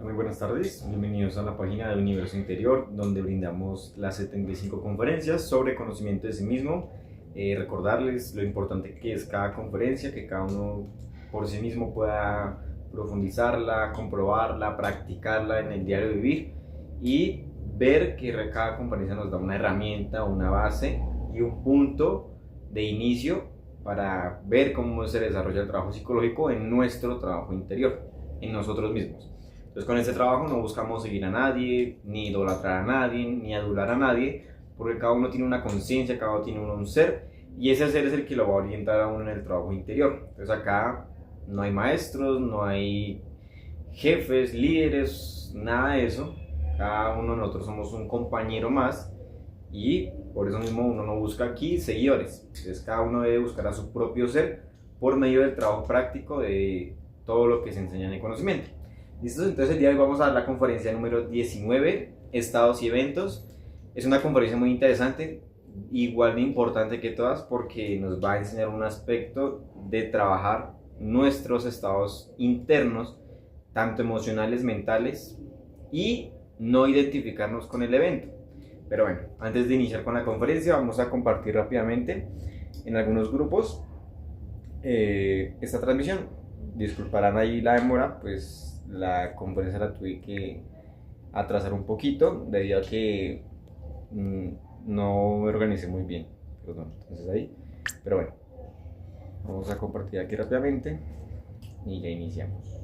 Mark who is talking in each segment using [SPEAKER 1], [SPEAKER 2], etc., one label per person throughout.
[SPEAKER 1] Muy buenas tardes, bienvenidos a la página de Universo Interior, donde brindamos las 75 conferencias sobre conocimiento de sí mismo. Recordarles lo importante que es cada conferencia, que cada uno por sí mismo pueda profundizarla, comprobarla, practicarla en el diario vivir y ver que cada conferencia nos da una herramienta, una base y un punto de inicio para ver cómo se desarrolla el trabajo psicológico en nuestro trabajo interior, en nosotros mismos. Entonces, con este trabajo no buscamos seguir a nadie, ni idolatrar a nadie, ni adular a nadie, porque cada uno tiene una conciencia, cada uno tiene un ser, y ese ser es el que lo va a orientar a uno en el trabajo interior. Entonces acá no hay maestros, no hay jefes, líderes, nada de eso. Cada uno de nosotros somos un compañero más, y por eso mismo uno no busca aquí seguidores. Entonces cada uno debe buscar a su propio ser por medio del trabajo práctico de todo lo que se enseña en el conocimiento. ¿Listos? Entonces el día de hoy vamos a dar la conferencia número 19, estados y eventos. Es una conferencia muy interesante, igual de importante que todas, porque nos va a enseñar un aspecto de trabajar nuestros estados internos, tanto emocionales, mentales, y no identificarnos con el evento. Pero bueno, antes de iniciar con la conferencia, vamos a compartir rápidamente en algunos grupos esta transmisión. Disculparán ahí la demora, pues la conferencia la tuve que atrasar un poquito debido a que no me organicé muy bien. Perdón, entonces ahí. Pero bueno, vamos a compartir aquí rápidamente y ya iniciamos.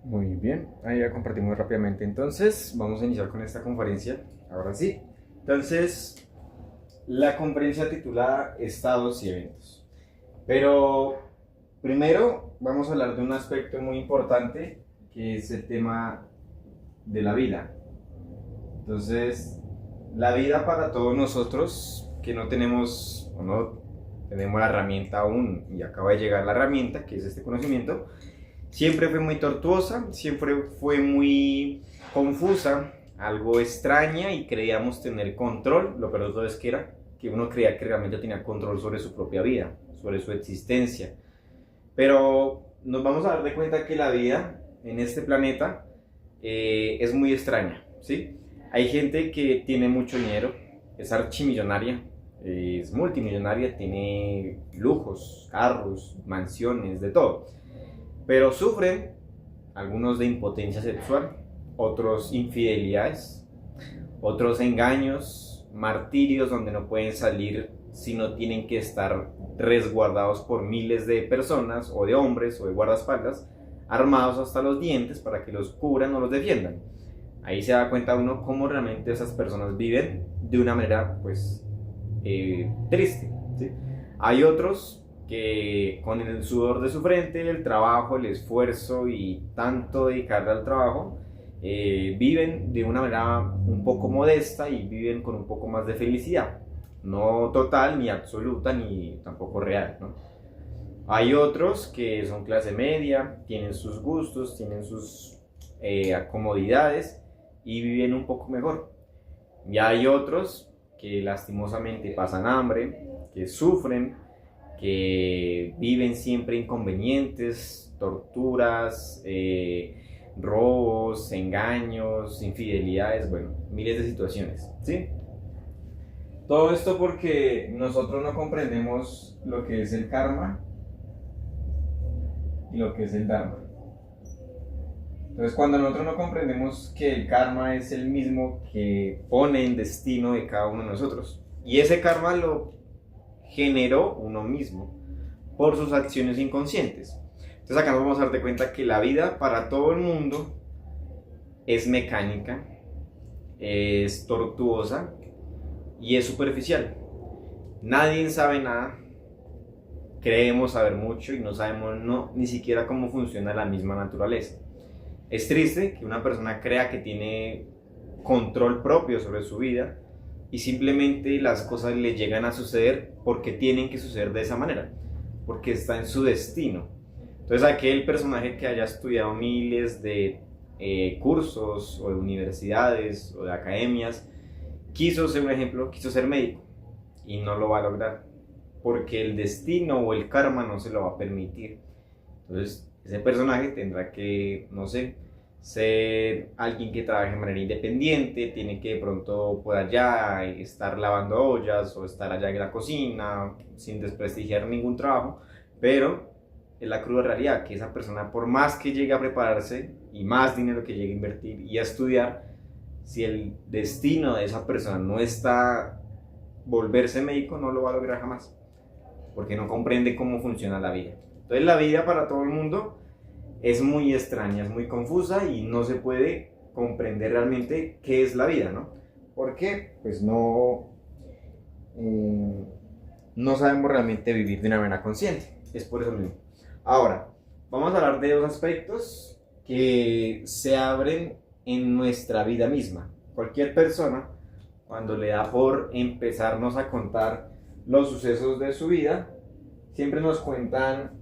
[SPEAKER 1] Muy bien, ahí ya compartimos rápidamente. Entonces, vamos a iniciar con esta conferencia. Ahora sí. Entonces, la conferencia titulada Estados y Eventos. Pero primero vamos a hablar de un aspecto muy importante, que es el tema de la vida. Entonces, la vida para todos nosotros que no tenemos o no tenemos la herramienta aún, y acaba de llegar la herramienta, que es este conocimiento, siempre fue muy tortuosa, siempre fue muy confusa, algo extraña, y creíamos tener control. Lo peor de todo es que uno creía que realmente tenía control sobre su propia vida, sobre su existencia. Pero nos vamos a dar de cuenta que la vida en este planeta es muy extraña, ¿sí? Hay gente que tiene mucho dinero, es archimillonaria, es multimillonaria, tiene lujos, carros, mansiones, de todo. Pero sufren algunos de impotencia sexual, otros infidelidades, otros engaños, martirios donde no pueden salir si no tienen que estar resguardados por miles de personas o de hombres o de guardaespaldas armados hasta los dientes para que los cubran o los defiendan. Ahí se da cuenta uno cómo realmente esas personas viven de una manera pues triste, ¿sí? Hay otros que con el sudor de su frente, el trabajo, el esfuerzo y tanto dedicarle al trabajo, viven de una manera un poco modesta y viven con un poco más de felicidad. No total, ni absoluta, ni tampoco real, ¿no? Hay otros que son clase media, tienen sus gustos, tienen sus comodidades y viven un poco mejor. Y hay otros que lastimosamente pasan hambre, que sufren, que viven siempre inconvenientes, torturas, robos, engaños, infidelidades, bueno, miles de situaciones, ¿sí? Todo esto porque nosotros no comprendemos lo que es el karma y lo que es el dharma. Entonces, cuando nosotros no comprendemos que el karma es el mismo que pone en destino de cada uno de nosotros, y ese karma lo generó uno mismo por sus acciones inconscientes. Entonces acá nos vamos a dar de cuenta que la vida para todo el mundo es mecánica, es tortuosa y es superficial. Nadie sabe nada, creemos saber mucho y no sabemos ni siquiera cómo funciona la misma naturaleza. Es triste que una persona crea que tiene control propio sobre su vida y simplemente las cosas le llegan a suceder porque tienen que suceder de esa manera, porque está en su destino. Entonces aquel personaje que haya estudiado miles de cursos o de universidades o de academias, quiso ser un ejemplo, quiso ser médico y no lo va a lograr porque el destino o el karma no se lo va a permitir. Entonces ese personaje tendrá que, no sé, ser alguien que trabaje de manera independiente, tiene que de pronto por allá estar lavando ollas o estar allá en la cocina sin desprestigiar ningún trabajo, pero es la cruda realidad que esa persona, por más que llegue a prepararse y más dinero que llegue a invertir y a estudiar, si el destino de esa persona no está volverse médico, no lo va a lograr jamás, porque no comprende cómo funciona la vida. Entonces la vida para todo el mundo es muy extraña, es muy confusa y no se puede comprender realmente qué es la vida, ¿no? Porque pues no sabemos realmente vivir de una manera consciente, es por eso mismo. Ahora, vamos a hablar de dos aspectos que se abren en nuestra vida misma. Cualquier persona, cuando le da por empezarnos a contar los sucesos de su vida, siempre nos cuentan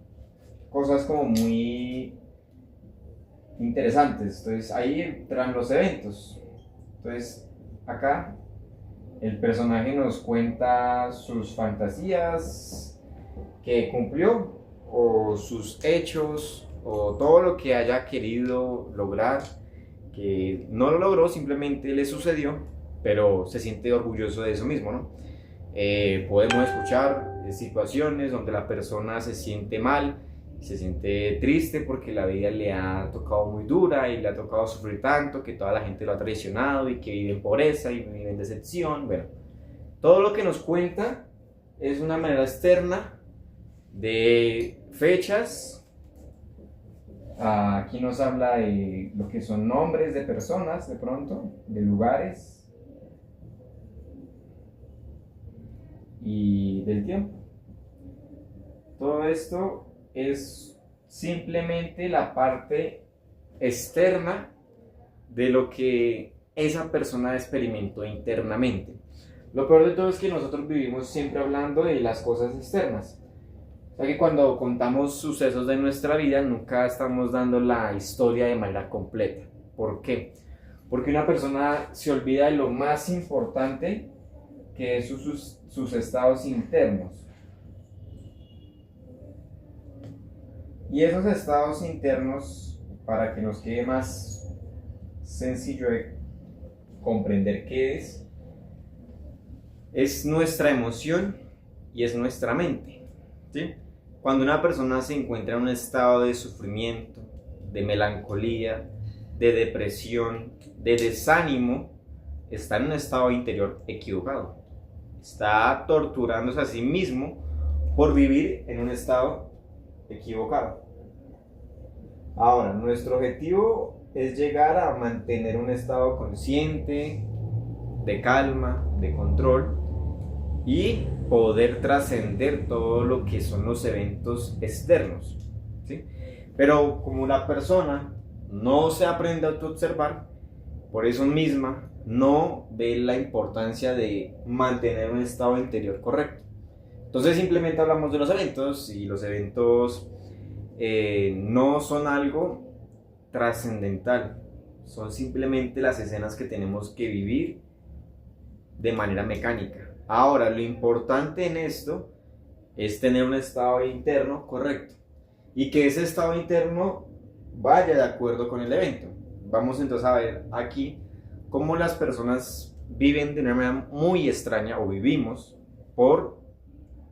[SPEAKER 1] cosas como muy interesantes. Entonces ahí entran los eventos. Entonces acá el personaje nos cuenta sus fantasías que cumplió o sus hechos o todo lo que haya querido lograr que no lo logró, simplemente le sucedió, pero se siente orgulloso de eso mismo, ¿no? Podemos escuchar situaciones donde la persona se siente mal, se siente triste porque la vida le ha tocado muy dura y le ha tocado sufrir tanto, que toda la gente lo ha traicionado y que vive en pobreza y vive en decepción. Bueno, todo lo que nos cuenta es una manera externa de fechas. Aquí nos habla de lo que son nombres de personas, de pronto, de lugares y del tiempo. Todo esto es simplemente la parte externa de lo que esa persona experimentó internamente. Lo peor de todo es que nosotros vivimos siempre hablando de las cosas externas. O sea que cuando contamos sucesos de nuestra vida nunca estamos dando la historia de manera completa. ¿Por qué? Porque una persona se olvida de lo más importante, que es sus estados internos. Y esos estados internos, para que nos quede más sencillo de comprender qué es nuestra emoción y es nuestra mente, ¿sí? Cuando una persona se encuentra en un estado de sufrimiento, de melancolía, de depresión, de desánimo, está en un estado interior equivocado. Está torturándose a sí mismo por vivir en un estado equivocado. Ahora, nuestro objetivo es llegar a mantener un estado consciente, de calma, de control y poder trascender todo lo que son los eventos externos, ¿sí? Pero como la persona no se aprende a autoobservar, por eso misma no ve la importancia de mantener un estado interior correcto. Entonces simplemente hablamos de los eventos y los eventos no son algo trascendental, son simplemente las escenas que tenemos que vivir de manera mecánica. Ahora, lo importante en esto es tener un estado interno correcto y que ese estado interno vaya de acuerdo con el evento. Vamos entonces a ver aquí cómo las personas viven de una manera muy extraña o vivimos por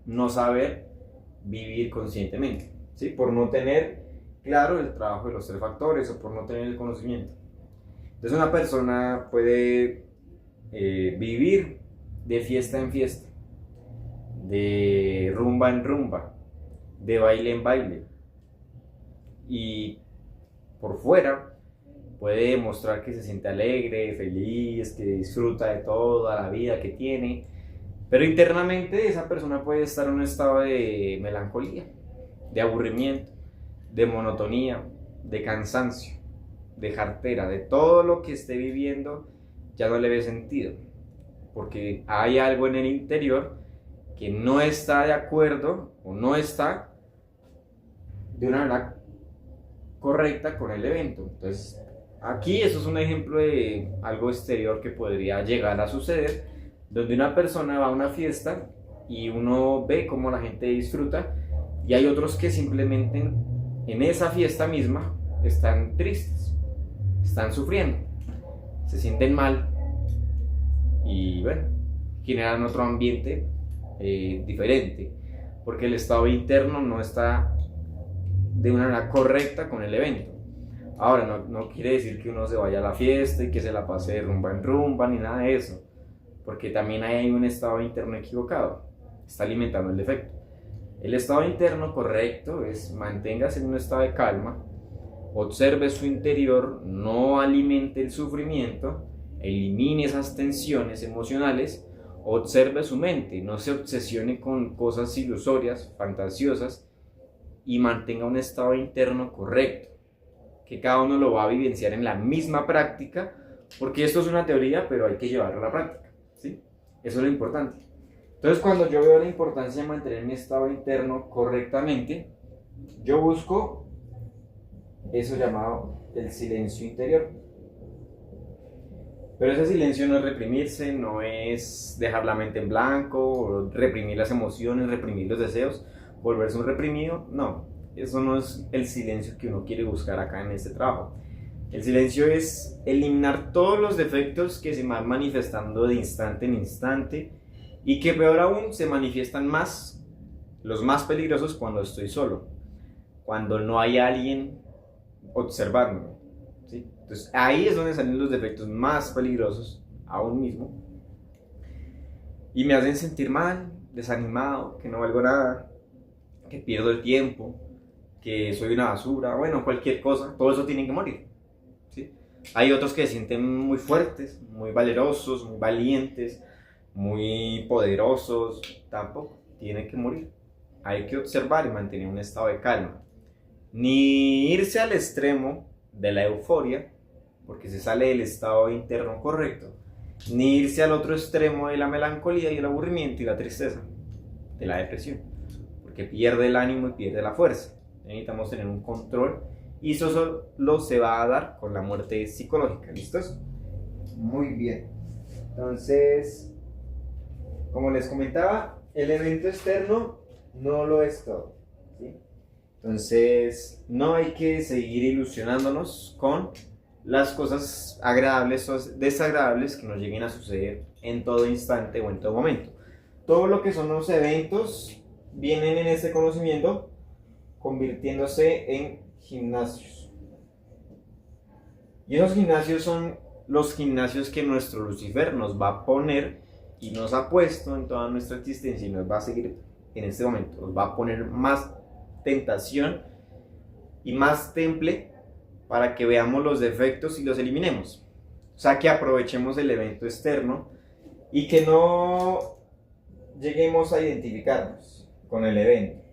[SPEAKER 1] no saber vivir conscientemente, ¿sí? Por no tener claro el trabajo de los tres factores o por no tener el conocimiento. Entonces una persona puede vivir de fiesta en fiesta, de rumba en rumba, de baile en baile, y por fuera puede demostrar que se siente alegre, feliz, que disfruta de toda la vida que tiene, pero internamente esa persona puede estar en un estado de melancolía, de aburrimiento, de monotonía, de cansancio, de jartera, de todo lo que esté viviendo ya no le ve sentido, porque hay algo en el interior que no está de acuerdo o no está de una manera correcta con el evento. Entonces, aquí eso es un ejemplo de algo exterior que podría llegar a suceder, donde una persona va a una fiesta y uno ve cómo la gente disfruta, y hay otros que simplemente en esa fiesta misma están tristes, están sufriendo, se sienten mal y bueno, generan otro ambiente diferente, porque el estado interno no está de una manera correcta con el evento. Ahora, no quiere decir que uno se vaya a la fiesta y que se la pase de rumba en rumba ni nada de eso, porque también hay un estado interno equivocado, está alimentando el defecto. El estado interno correcto es manténgase en un estado de calma, observe su interior, no alimente el sufrimiento, elimine esas tensiones emocionales, observe su mente, no se obsesione con cosas ilusorias, fantasiosas, y mantenga un estado interno correcto, que cada uno lo va a vivenciar en la misma práctica, porque esto es una teoría, pero hay que llevarlo a la práctica, ¿sí? Eso es lo importante. Entonces, cuando yo veo la importancia de mantener mi estado interno correctamente, yo busco eso llamado el silencio interior. Pero ese silencio no es reprimirse, no es dejar la mente en blanco, reprimir las emociones, reprimir los deseos, volverse un reprimido. No, eso no es el silencio que uno quiere buscar acá en este trabajo. El silencio es eliminar todos los defectos que se van manifestando de instante en instante, y que peor aún se manifiestan más, los más peligrosos, cuando estoy solo, cuando no hay alguien observándome, ¿sí? Entonces ahí es donde salen los defectos más peligrosos aún mismo, y me hacen sentir mal, desanimado, que no valgo nada, que pierdo el tiempo, que soy una basura, bueno, cualquier cosa. Todo eso tiene que morir, ¿sí? Hay otros que se sienten muy fuertes, muy valerosos, muy valientes, muy poderosos. Tampoco, tienen que morir. Hay que observar y mantener un estado de calma, ni irse al extremo de la euforia, porque se sale del estado interno correcto, ni irse al otro extremo de la melancolía y el aburrimiento y la tristeza, de la depresión, porque pierde el ánimo y pierde la fuerza. Necesitamos tener un control, y eso solo se va a dar con la muerte psicológica. ¿Listos? Muy bien. Entonces, como les comentaba, el evento externo no lo es todo, ¿sí? Entonces, no hay que seguir ilusionándonos con las cosas agradables o desagradables que nos lleguen a suceder en todo instante o en todo momento. Todo lo que son los eventos vienen en este conocimiento convirtiéndose en gimnasios. Y esos gimnasios son los gimnasios que nuestro Lucifer nos va a poner y nos ha puesto en toda nuestra existencia, y nos va a seguir en este momento. Nos va a poner más tentación y más temple para que veamos los defectos y los eliminemos. O sea, que aprovechemos el evento externo y que no lleguemos a identificarnos con el evento.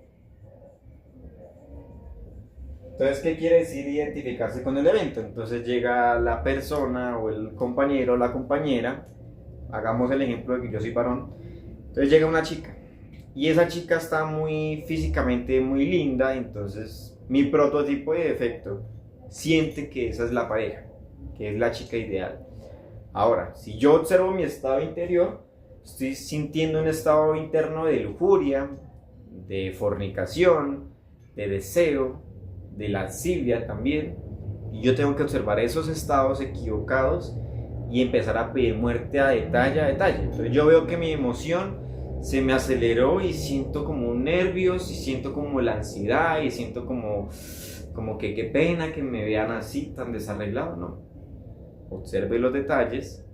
[SPEAKER 1] Entonces, ¿qué quiere decir identificarse con el evento? Entonces llega la persona o el compañero o la compañera, hagamos el ejemplo de que yo soy varón. Entonces llega una chica, y esa chica está muy físicamente muy linda, entonces mi prototipo de defecto siente que esa es la pareja, que es la chica ideal. Ahora, si yo observo mi estado interior, estoy sintiendo un estado interno de lujuria, de fornicación, de deseo, de lascivia también, y yo tengo que observar esos estados equivocados y empezar a pedir muerte a detalle a detalle. Entonces yo veo que mi emoción se me aceleró y siento como nervios, y siento como la ansiedad, y siento como como que qué pena que me vean así tan desarreglado, no. Observe los detalles,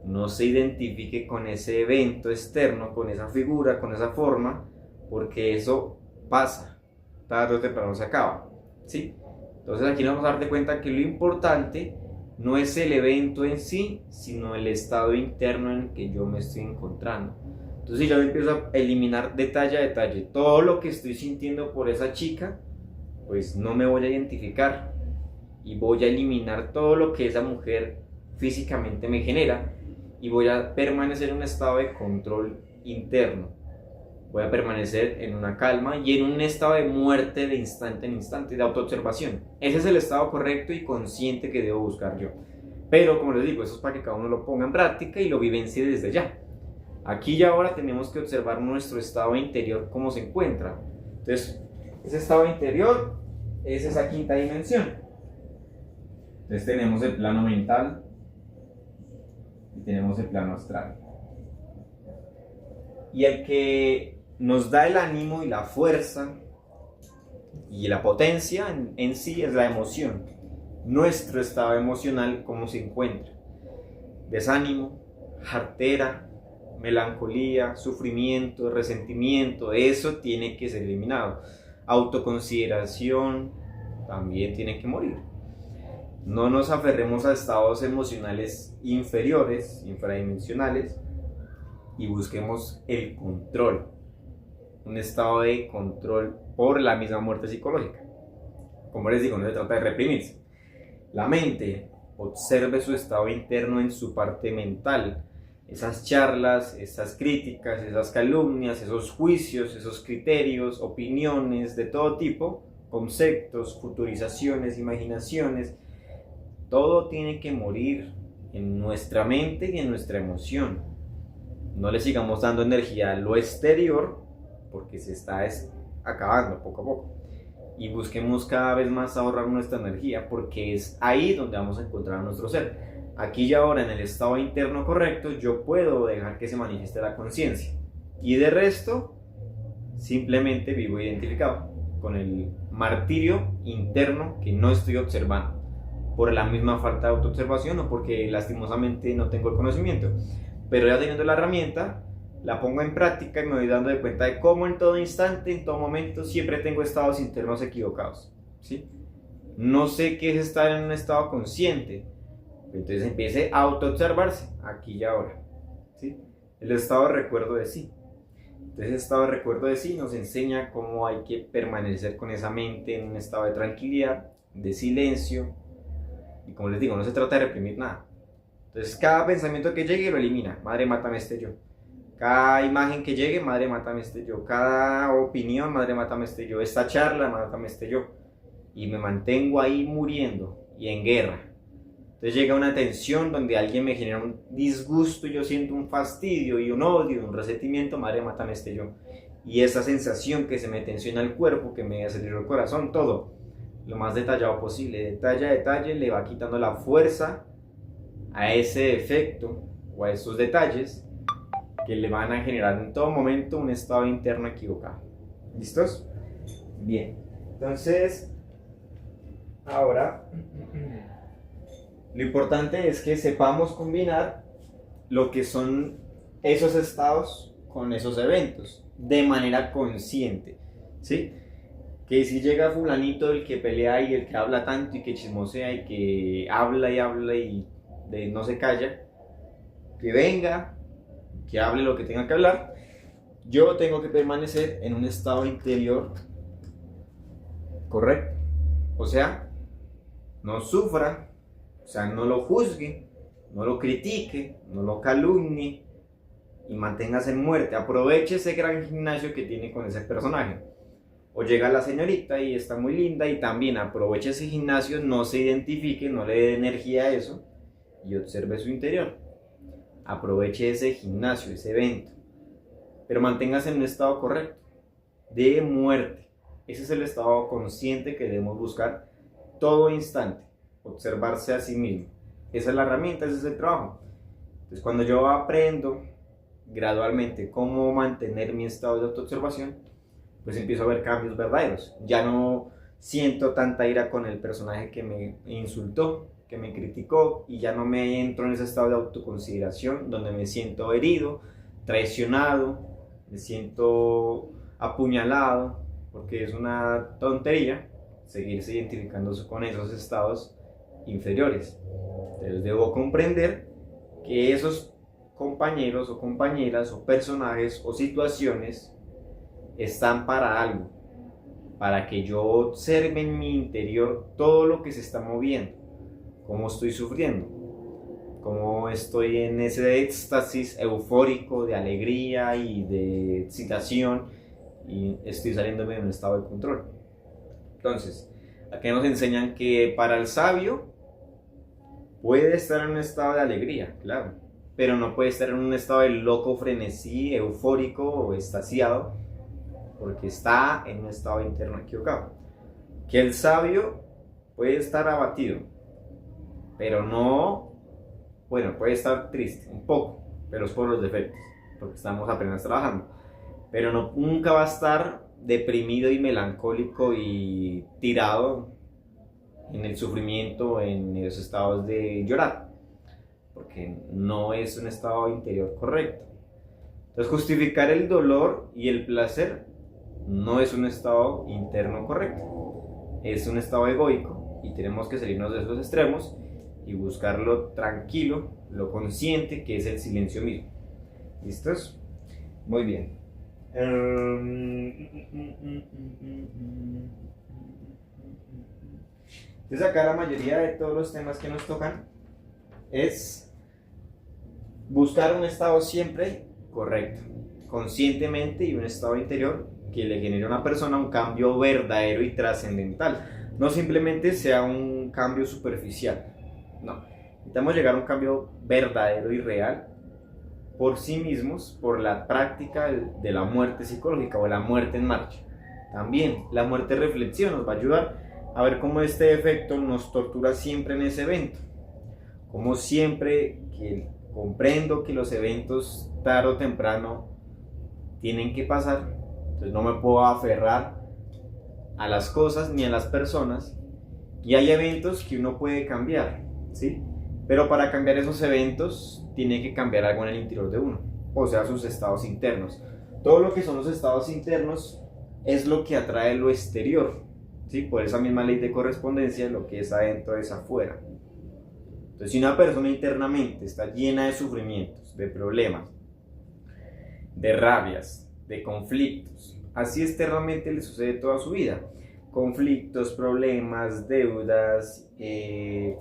[SPEAKER 1] no se identifique con ese evento externo, con esa figura, con esa forma, porque eso pasa, tarde o temprano se acaba, ¿sí? Entonces aquí nos vamos a dar de cuenta que lo importante no es el evento en sí, sino el estado interno en el que yo me estoy encontrando. Entonces yo empiezo a eliminar detalle a detalle todo lo que estoy sintiendo por esa chica, pues no me voy a identificar y voy a eliminar todo lo que esa mujer físicamente me genera y voy a permanecer en un estado de control interno. Voy a permanecer en una calma y en un estado de muerte de instante en instante, de autoobservación. Ese es el estado correcto y consciente que debo buscar yo. Pero como les digo, eso es para que cada uno lo ponga en práctica y lo vivencie desde ya. Aquí y ahora tenemos que observar nuestro estado interior, cómo se encuentra. Entonces, ese estado interior es esa quinta dimensión. Entonces tenemos el plano mental y tenemos el plano astral. Y el que nos da el ánimo y la fuerza y la potencia en sí es la emoción. Nuestro estado emocional, cómo se encuentra. Desánimo, jartera, melancolía, sufrimiento, resentimiento, eso tiene que ser eliminado. Autoconsideración también tiene que morir. No nos aferremos a estados emocionales inferiores, infradimensionales, y busquemos el control, un estado de control por la misma muerte psicológica. Como les digo, no se trata de reprimirse. La mente observe su estado interno en su parte mental, esas charlas, esas críticas, esas calumnias, esos juicios, esos criterios, opiniones de todo tipo, conceptos, futurizaciones, imaginaciones, todo tiene que morir en nuestra mente y en nuestra emoción. No le sigamos dando energía a lo exterior porque se está acabando poco a poco. Y busquemos cada vez más ahorrar nuestra energía porque es ahí donde vamos a encontrar a nuestro ser. Aquí y ahora en el estado interno correcto yo puedo dejar que se manifieste la conciencia. Y de resto simplemente vivo identificado con el martirio interno que no estoy observando por la misma falta de autoobservación o porque lastimosamente no tengo el conocimiento. Pero ya teniendo la herramienta, la pongo en práctica y me voy dando de cuenta de cómo en todo instante, en todo momento, siempre tengo estados internos equivocados, ¿sí? No sé qué es estar en un estado consciente, entonces empiece a autoobservarse aquí y ahora, ¿sí? El estado de recuerdo de sí. Entonces el estado de recuerdo de sí nos enseña cómo hay que permanecer con esa mente en un estado de tranquilidad, de silencio, y como les digo, no se trata de reprimir nada. Entonces cada pensamiento que llegue lo elimina. Madre, mátame este yo. Cada imagen que llegue, madre, mátame este yo. Cada opinión, madre, mátame este yo. Esta charla, mátame este yo. Y me mantengo ahí muriendo y en guerra. Entonces llega una tensión donde alguien me genera un disgusto, yo siento un fastidio y un odio, un resentimiento, madre, mátame este yo. Y esa sensación que se me tensiona el cuerpo, que me acelera el corazón, todo lo más detallado posible, detalle a detalle, le va quitando la fuerza a ese efecto o a esos detalles que le van a generar en todo momento un estado interno equivocado. ¿Listos? Bien, entonces ahora lo importante es que sepamos combinar lo que son esos estados con esos eventos de manera consciente, ¿sí? Que si llega fulanito, el que pelea y el que habla tanto y que chismosea y que habla y no se calla, que venga, que hable lo que tenga que hablar, yo tengo que permanecer en un estado interior correcto. O sea, no sufra, o sea, no lo juzgue, no lo critique, no lo calumnie y manténgase en muerte. Aproveche ese gran gimnasio que tiene con ese personaje. O llega la señorita y está muy linda y también aproveche ese gimnasio, no se identifique, no le dé energía a eso y observe su interior. Aproveche ese gimnasio, ese evento, pero manténgase en un estado correcto, de muerte. Ese es el estado consciente que debemos buscar todo instante, observarse a sí mismo. Esa es la herramienta, ese es el trabajo. Entonces cuando yo aprendo gradualmente cómo mantener mi estado de autoobservación, pues empiezo a ver cambios verdaderos. Ya no siento tanta ira con el personaje que me insultó, que me criticó, y ya no me entro en ese estado de autoconsideración donde me siento herido, traicionado, me siento apuñalado, porque es una tontería seguirse identificándose con esos estados inferiores. Entonces debo comprender que esos compañeros o compañeras o personajes o situaciones están para algo, para que yo observe en mi interior todo lo que se está moviendo, cómo estoy sufriendo, cómo estoy en ese éxtasis eufórico de alegría y de excitación y estoy saliéndome de un estado de control. Entonces, aquí nos enseñan que para el sabio puede estar en un estado de alegría, claro, pero no puede estar en un estado de loco frenesí, eufórico o extasiado, porque está en un estado interno equivocado. Que el sabio puede estar abatido, pero no, bueno, puede estar triste un poco, pero es por los defectos, porque estamos apenas trabajando, pero no, nunca va a estar deprimido y melancólico y tirado en el sufrimiento, en esos estados de llorar, porque no es un estado interior correcto. Entonces, justificar el dolor y el placer no es un estado interno correcto, es un estado egoico, y tenemos que salirnos de esos extremos y buscar lo tranquilo, lo consciente, que es el silencio mismo. ¿Listos? Muy bien. Entonces acá la mayoría de todos los temas que nos tocan es buscar un estado siempre correcto, conscientemente, y un estado interior que le genere a una persona un cambio verdadero y trascendental. No simplemente sea un cambio superficial, no. Necesitamos llegar a un cambio verdadero y real por sí mismos, por la práctica de la muerte psicológica o la muerte en marcha. También la muerte reflexión nos va a ayudar a ver cómo este efecto nos tortura siempre en ese evento, como siempre que comprendo que los eventos tarde o temprano tienen que pasar, entonces no me puedo aferrar a las cosas ni a las personas, y hay eventos que uno puede cambiar, ¿sí? Pero para cambiar esos eventos tiene que cambiar algo en el interior de uno, o sea, sus estados internos. Todo lo que son los estados internos es lo que atrae lo exterior, ¿sí? Por esa misma ley de correspondencia, lo que es adentro es afuera. Entonces, si una persona internamente está llena de sufrimientos, de problemas, de rabias, de conflictos, así externamente le sucede toda su vida. Conflictos, problemas, deudas,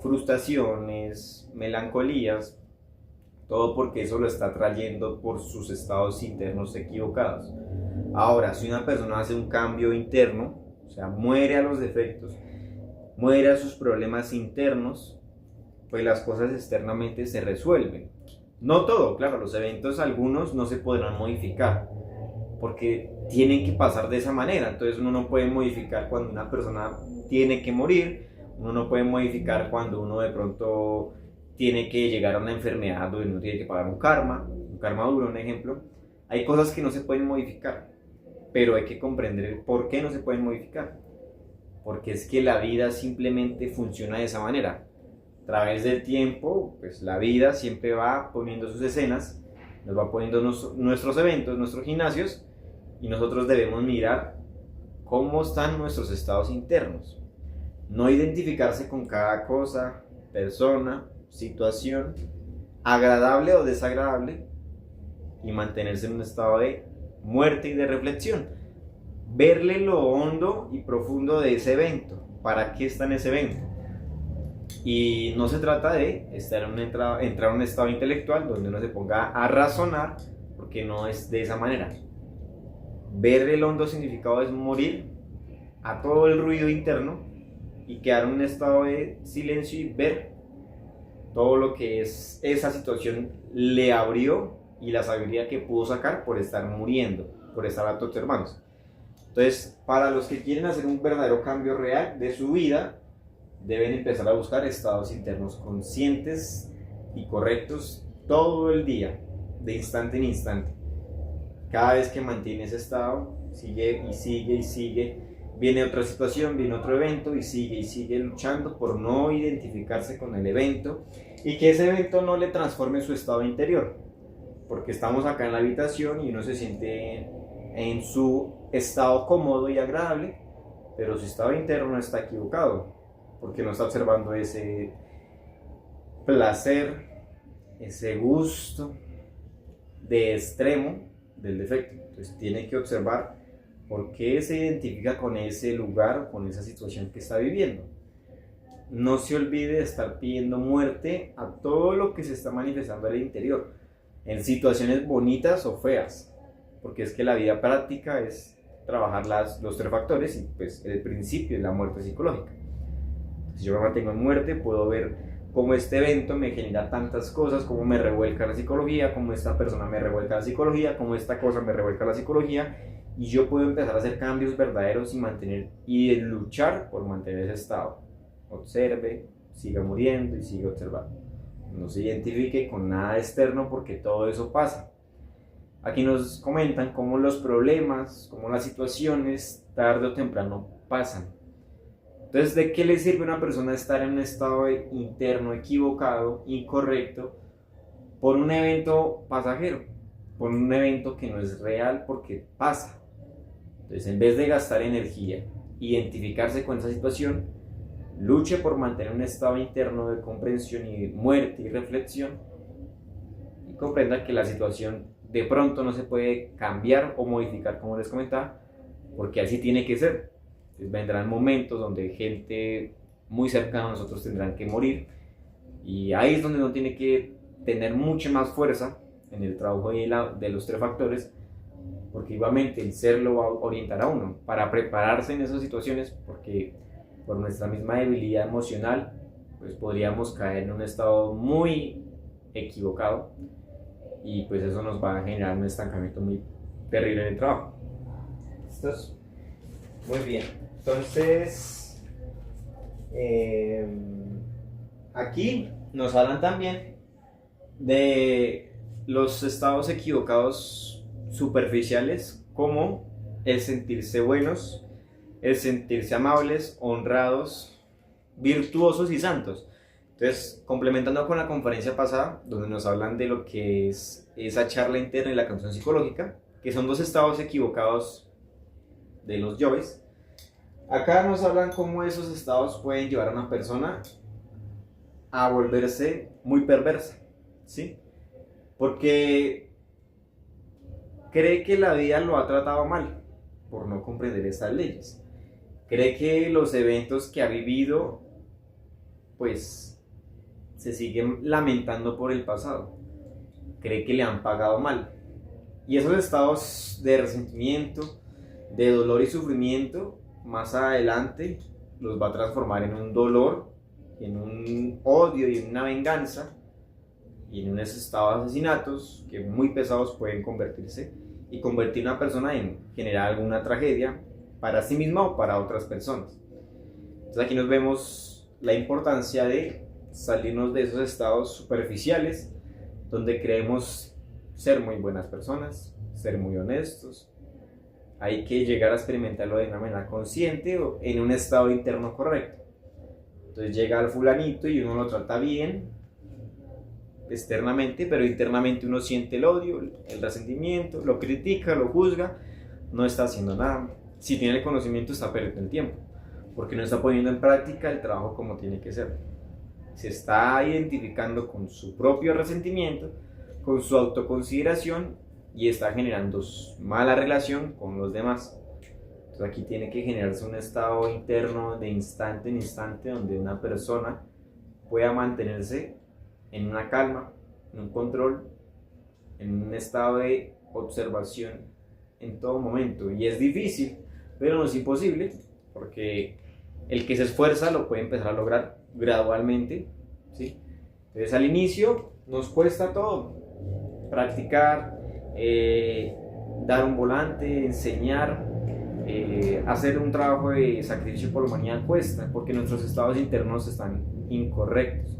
[SPEAKER 1] frustraciones, melancolías, todo porque eso lo está trayendo por sus estados internos equivocados. Ahora, si una persona hace un cambio interno, o sea, muere a los defectos, muere a sus problemas internos, pues las cosas externamente se resuelven. No todo, claro, los eventos algunos no se podrán modificar, porque tienen que pasar de esa manera. Entonces uno no puede modificar cuando una persona tiene que morir, uno no puede modificar cuando uno de pronto tiene que llegar a una enfermedad donde uno tiene que pagar un karma duro, un ejemplo. Hay cosas que no se pueden modificar, pero hay que comprender por qué no se pueden modificar, porque es que la vida simplemente funciona de esa manera. A través del tiempo, pues la vida siempre va poniendo sus escenas, nos va poniendo nuestros eventos, nuestros gimnasios, y nosotros debemos mirar cómo están nuestros estados internos. No identificarse con cada cosa, persona, situación, agradable o desagradable, y mantenerse en un estado de muerte y de reflexión. Verle lo hondo y profundo de ese evento. ¿Para qué está en ese evento? Y no se trata de entrar en un estado intelectual donde uno se ponga a razonar, porque no es de esa manera. Ver el hondo significado es morir a todo el ruido interno y quedar en un estado de silencio y ver todo lo que es esa situación le abrió y la sabiduría que pudo sacar por estar muriendo, por estar autoobservándose. Entonces, para los que quieren hacer un verdadero cambio real de su vida, deben empezar a buscar estados internos conscientes y correctos todo el día, de instante en instante. Cada vez que mantiene ese estado, sigue y sigue y sigue viene otra situación, viene otro evento y sigue luchando por no identificarse con el evento y que ese evento no le transforme su estado interior, porque estamos acá en la habitación y uno se siente en su estado cómodo y agradable, pero su estado interno está equivocado, porque no está observando ese placer, ese gusto de extremo del defecto. Entonces tiene que observar por qué se identifica con ese lugar, con esa situación que está viviendo. No se olvide de estar pidiendo muerte a todo lo que se está manifestando al interior, en situaciones bonitas o feas, porque es que la vida práctica es trabajar los tres factores y pues el principio es la muerte psicológica. Si yo me mantengo en muerte, puedo ver cómo este evento me genera tantas cosas, cómo me revuelca la psicología, cómo esta persona me revuelca la psicología, cómo esta cosa me revuelca la psicología, y yo puedo empezar a hacer cambios verdaderos y luchar por mantener ese estado. Observe, siga muriendo y siga observando. No se identifique con nada externo porque todo eso pasa. Aquí nos comentan cómo los problemas, cómo las situaciones tarde o temprano pasan. Entonces, ¿de qué le sirve a una persona estar en un estado interno equivocado, incorrecto, por un evento pasajero, por un evento que no es real porque pasa? Entonces, en vez de gastar energía, identificarse con esa situación, luche por mantener un estado interno de comprensión y muerte y reflexión, y comprenda que la situación de pronto no se puede cambiar o modificar, como les comentaba, porque así tiene que ser. Entonces vendrán momentos donde gente muy cercana a nosotros tendrán que morir, y ahí es donde uno tiene que tener mucha más fuerza en el trabajo de los tres factores, porque igualmente el ser lo va a orientar a uno para prepararse en esas situaciones, porque por nuestra misma debilidad emocional pues podríamos caer en un estado muy equivocado, y pues eso nos va a generar un estancamiento muy terrible en el trabajo. Esto es muy bien. Entonces, aquí nos hablan también de los estados equivocados superficiales, como el sentirse buenos, el sentirse amables, honrados, virtuosos y santos. Entonces, complementando con la conferencia pasada, donde nos hablan de lo que es esa charla interna y la canción psicológica, que son dos estados equivocados de los yoes, acá nos hablan cómo esos estados pueden llevar a una persona a volverse muy perversa, ¿sí? Porque cree que la vida lo ha tratado mal por no comprender estas leyes. Cree que los eventos que ha vivido, pues, se siguen lamentando por el pasado. Cree que le han pagado mal. Y esos estados de resentimiento, de dolor y sufrimiento, más adelante los va a transformar en un dolor, en un odio y en una venganza, y en unos estados de asesinatos que muy pesados pueden convertirse y convertir a una persona en generar alguna tragedia para sí misma o para otras personas. Entonces aquí nos vemos la importancia de salirnos de esos estados superficiales donde creemos ser muy buenas personas, ser muy honestos. Hay que llegar a experimentarlo de una manera consciente o en un estado interno correcto. Entonces llega al fulanito y uno lo trata bien externamente, pero internamente uno siente el odio, el resentimiento, lo critica, lo juzga, no está haciendo nada. Si tiene el conocimiento, está perdiendo el tiempo, porque no está poniendo en práctica el trabajo como tiene que ser. Se está identificando con su propio resentimiento, con su autoconsideración, y está generando mala relación con los demás. Entonces aquí tiene que generarse un estado interno de instante en instante donde una persona pueda mantenerse en una calma, en un control, en un estado de observación en todo momento. Y es difícil, pero no es imposible, porque el que se esfuerza lo puede empezar a lograr gradualmente, ¿sí? Entonces al inicio nos cuesta todo, practicar, dar un volante, enseñar, hacer un trabajo de sacrificio por la humanidad cuesta, porque nuestros estados internos están incorrectos,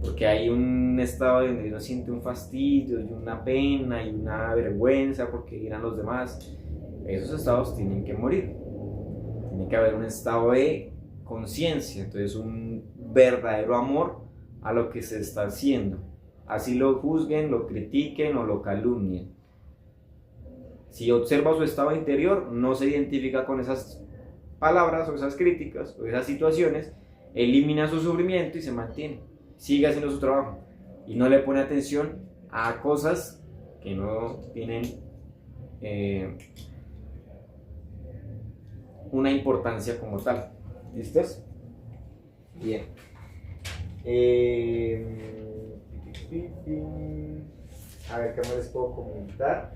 [SPEAKER 1] porque hay un estado donde uno siente un fastidio y una pena y una vergüenza porque dirán los demás. Esos estados tienen tiene que haber un estado de conciencia, entonces un verdadero amor a lo que se está haciendo, así lo juzguen, lo critiquen o lo calumnien. Si observa su estado interior, no se identifica con esas palabras o esas críticas o esas situaciones, elimina su sufrimiento y se mantiene, sigue haciendo su trabajo y no le pone atención a cosas que no tienen una importancia como tal. ¿Listos? Bien. A ver, ¿qué más les puedo comentar?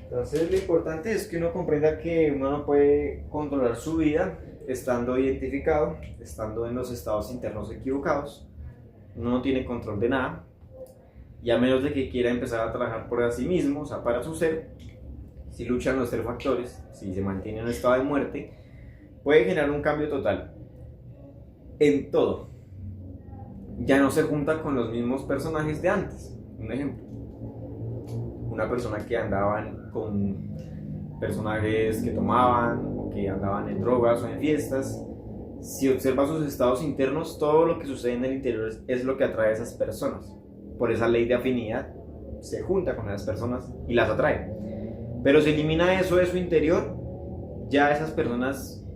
[SPEAKER 1] Entonces lo importante es que uno comprenda que uno no puede controlar su vida estando identificado, estando en los estados internos equivocados. Uno no tiene control de nada, y a menos de que quiera empezar a trabajar por sí mismo, o sea, para su ser, si luchan los tres factores, si se mantiene en un estado de muerte, puede generar un cambio total en todo. Ya no se junta con los mismos personajes de antes. Un ejemplo, una persona que andaban con personajes que tomaban o que andaban en drogas o en fiestas, si observa sus estados internos, todo lo que sucede en el interior es lo que atrae a esas personas. Por esa ley de afinidad, se junta con esas personas y las atrae. Pero si elimina eso de su interior, ya esas personas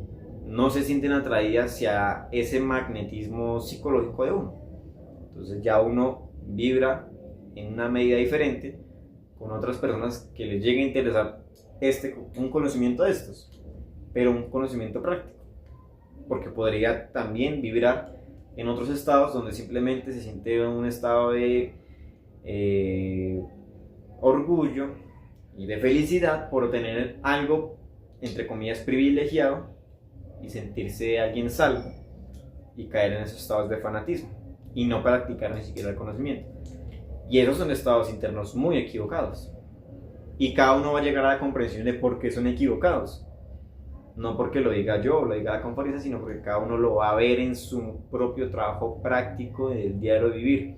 [SPEAKER 1] no se sienten atraídas hacia ese magnetismo psicológico de uno. Entonces ya uno vibra en una medida diferente con otras personas que les llegue a interesar un conocimiento de estos, pero un conocimiento práctico, porque podría también vibrar en otros estados donde simplemente se siente un estado de orgullo y de felicidad por tener algo, entre comillas, privilegiado, y sentirse alguien salvo y caer en esos estados de fanatismo y no practicar ni siquiera el conocimiento. Y esos son estados internos muy equivocados, y cada uno va a llegar a la comprensión de por qué son equivocados, no porque lo diga yo o lo diga la conferencia, sino porque cada uno lo va a ver en su propio trabajo práctico del diario vivir.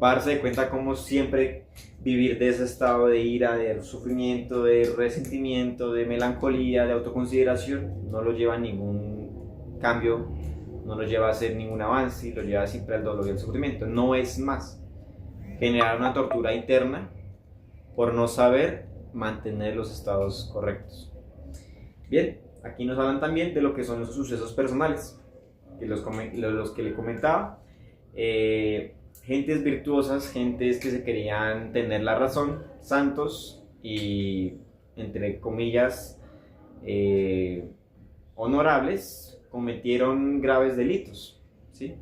[SPEAKER 1] Va a darse cuenta cómo siempre vivir de ese estado de ira, de sufrimiento, de resentimiento, de melancolía, de autoconsideración, no lo lleva a ningún cambio, no lo lleva a hacer ningún avance, y lo lleva siempre al dolor y al sufrimiento. No es más generar una tortura interna por no saber mantener los estados correctos. Bien, aquí nos hablan también de lo que son los sucesos personales, los que le comentaba. Gentes virtuosas, gentes que se querían tener la razón, santos y, entre comillas, honorables, cometieron graves delitos, ¿sí?,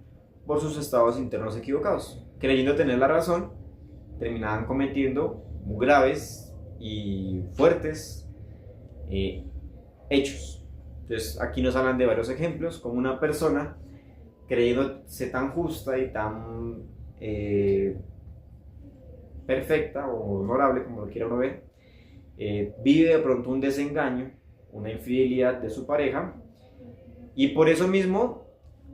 [SPEAKER 1] por sus estados internos equivocados. Creyendo tener la razón, terminaban cometiendo graves y fuertes hechos. Entonces aquí nos hablan de varios ejemplos, como una persona creyéndose tan justa y tan perfecta o honorable, como lo quiera uno ver, vive de pronto un desengaño, una infidelidad de su pareja, y por eso mismo,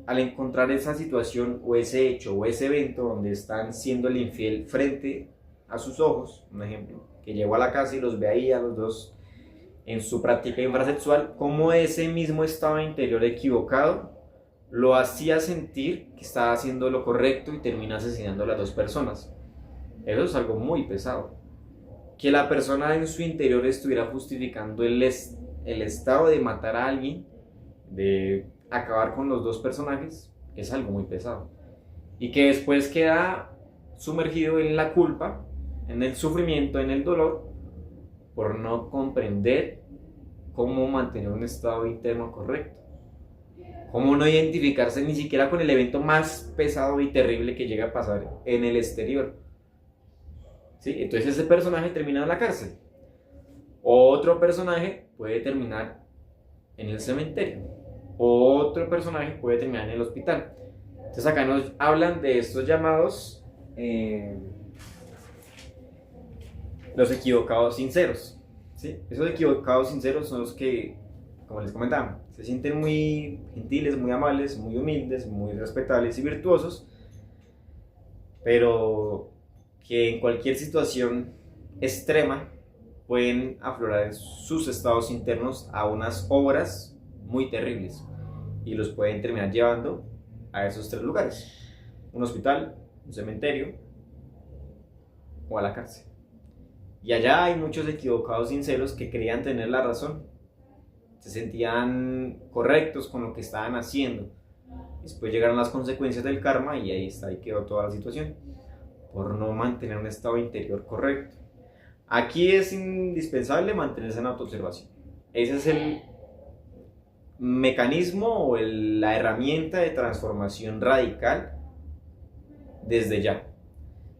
[SPEAKER 1] al encontrar esa situación o ese hecho o ese evento donde están siendo el infiel frente a sus ojos, un ejemplo, que llegó a la casa y los ve ahí a los dos en su práctica infrasexual, como ese mismo estado interior equivocado lo hacía sentir que estaba haciendo lo correcto y termina asesinando a las dos personas. Eso es algo muy pesado. Que la persona en su interior estuviera justificando el estado de matar a alguien, de acabar con los dos personajes, es algo muy pesado. Y que después queda sumergido en la culpa, en el sufrimiento, en el dolor, por no comprender cómo mantener un estado interno correcto. Cómo no identificarse ni siquiera con el evento más pesado y terrible que llega a pasar en el exterior. ¿Sí? Entonces ese personaje termina en la cárcel. Otro personaje puede terminar en el cementerio. Otro personaje puede terminar en el hospital. Entonces acá nos hablan de estos llamados los equivocados sinceros, ¿sí? Esos equivocados sinceros son los que, como les comentaba, se sienten muy gentiles, muy amables, muy humildes, muy respetables y virtuosos, pero que en cualquier situación extrema pueden aflorar en sus estados internos a unas obras muy terribles y los pueden terminar llevando a esos 3 lugares: un hospital, un cementerio o a la cárcel. Y allá hay muchos equivocados sinceros que creían tener la razón, se sentían correctos con lo que estaban haciendo. Después llegaron las consecuencias del karma y ahí está, ahí quedó toda la situación, por no mantener un estado interior correcto. Aquí es indispensable mantenerse en autoobservación. Ese es el mecanismo o la herramienta de transformación radical desde ya.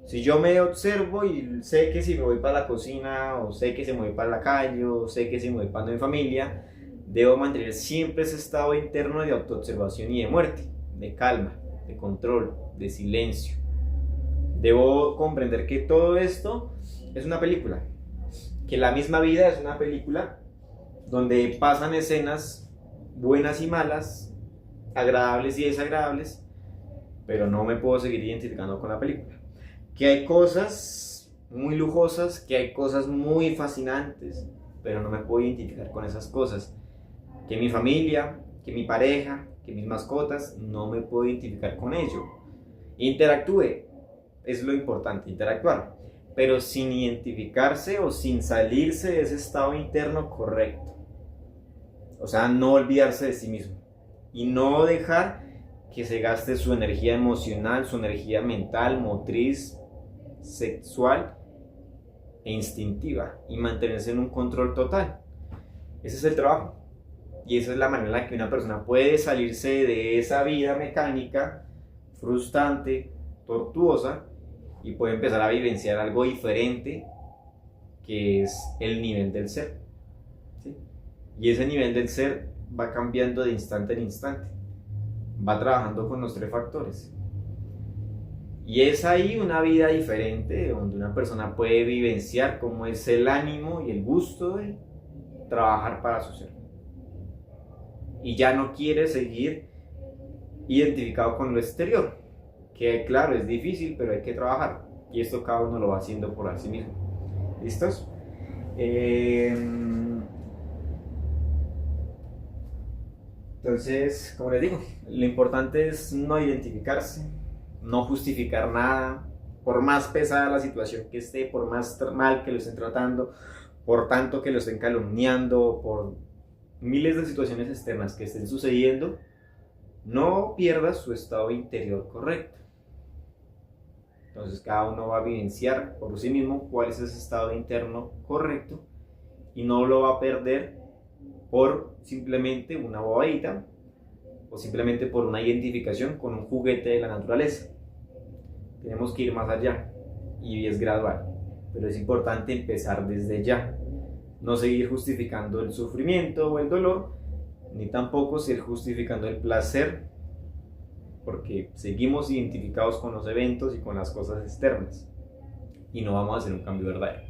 [SPEAKER 1] Si yo me observo y sé que si me voy para la cocina, o sé que si me voy para la calle, o sé que si me voy para mi familia, debo mantener siempre ese estado interno de autoobservación y de muerte, de calma, de control, de silencio. Debo comprender que todo esto es una película, que la misma vida es una película donde pasan escenas buenas y malas, agradables y desagradables, pero no me puedo seguir identificando con la película. Que hay cosas muy lujosas, que hay cosas muy fascinantes, pero no me puedo identificar con esas cosas. Que mi familia, que mi pareja, que mis mascotas, no me puedo identificar con ello. Interactúe, es lo importante, interactuar, pero sin identificarse o sin salirse de ese estado interno correcto. O sea, no olvidarse de sí mismo y no dejar que se gaste su energía emocional, su energía mental, motriz, sexual e instintiva, y mantenerse en un control total. Ese es el trabajo, y esa es la manera en la que una persona puede salirse de esa vida mecánica frustrante, tortuosa, y puede empezar a vivenciar algo diferente, que es el nivel del ser, ¿sí? Y ese nivel del ser va cambiando de instante en instante, va trabajando con los 3 factores. Y es ahí una vida diferente, donde una persona puede vivenciar cómo es el ánimo y el gusto de trabajar para su ser. Y ya no quiere seguir identificado con lo exterior, que claro, es difícil, pero hay que trabajar. Y esto cada uno lo va haciendo por sí mismo. ¿Listos? Entonces, como les digo, lo importante es no identificarse, no justificar nada, por más pesada la situación que esté, por más mal que lo estén tratando, por tanto que lo estén calumniando, por miles de situaciones externas que estén sucediendo, no pierda su estado interior correcto. Entonces cada uno va a vivenciar por sí mismo cuál es ese estado interno correcto y no lo va a perder por simplemente una bobadita o simplemente por una identificación con un juguete de la naturaleza. Tenemos que ir más allá y es gradual, pero es importante empezar desde ya. No seguir justificando el sufrimiento o el dolor, ni tampoco seguir justificando el placer, porque seguimos identificados con los eventos y con las cosas externas y no vamos a hacer un cambio verdadero.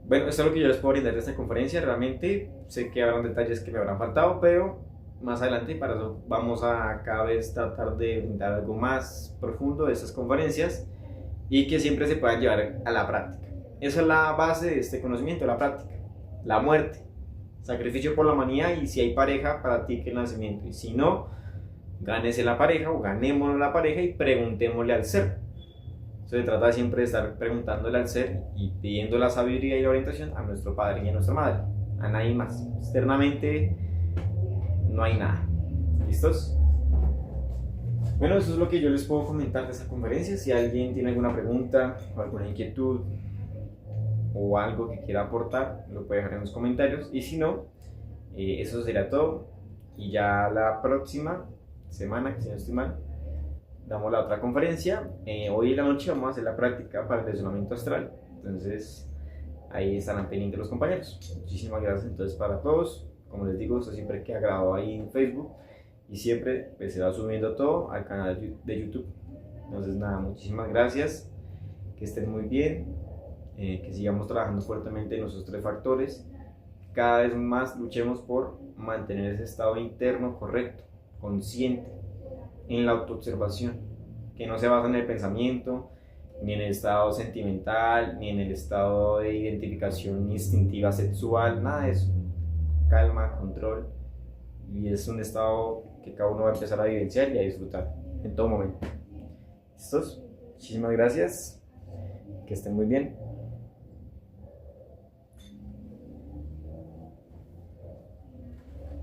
[SPEAKER 1] Bueno, esto es lo que yo les puedo brindar de esta conferencia. Realmente sé que habrán detalles que me habrán faltado, pero más adelante para eso vamos a cada vez tratar de brindar algo más profundo de estas conferencias y que siempre se puedan llevar a la práctica. Esa es la base de este conocimiento, la práctica, la muerte, sacrificio por la humanidad, y si hay pareja, practique el nacimiento, y si no, gánese la pareja o ganémonos la pareja y preguntémosle al ser. Eso se trata siempre de estar preguntándole al ser y pidiendo la sabiduría y la orientación a nuestro padre y a nuestra madre, a nadie más. Externamente no hay nada. ¿Listos? Bueno, eso es lo que yo les puedo comentar de esta conferencia. Si alguien tiene alguna pregunta o alguna inquietud o algo que quiera aportar, lo puede dejar en los comentarios, y si no, eso sería todo, y ya la próxima semana, que si no estoy mal, damos la otra conferencia. Hoy en la noche vamos a hacer la práctica para el resonamiento astral, entonces ahí estarán pendientes los compañeros. Muchísimas gracias entonces para todos. Como les digo, esto siempre queda grabado ahí en Facebook y siempre pues, se va subiendo todo al canal de YouTube. Entonces nada, muchísimas gracias, que estén muy bien, que sigamos trabajando fuertemente en nuestros 3 factores. Cada vez más luchemos por mantener ese estado interno correcto, consciente, en la autoobservación, que no se basa en el pensamiento, ni en el estado sentimental, ni en el estado de identificación instintiva sexual, nada de eso. Calma, control, y es un estado que cada uno va a empezar a vivenciar y a disfrutar en todo momento. ¿Listos? Muchísimas gracias, que estén muy bien.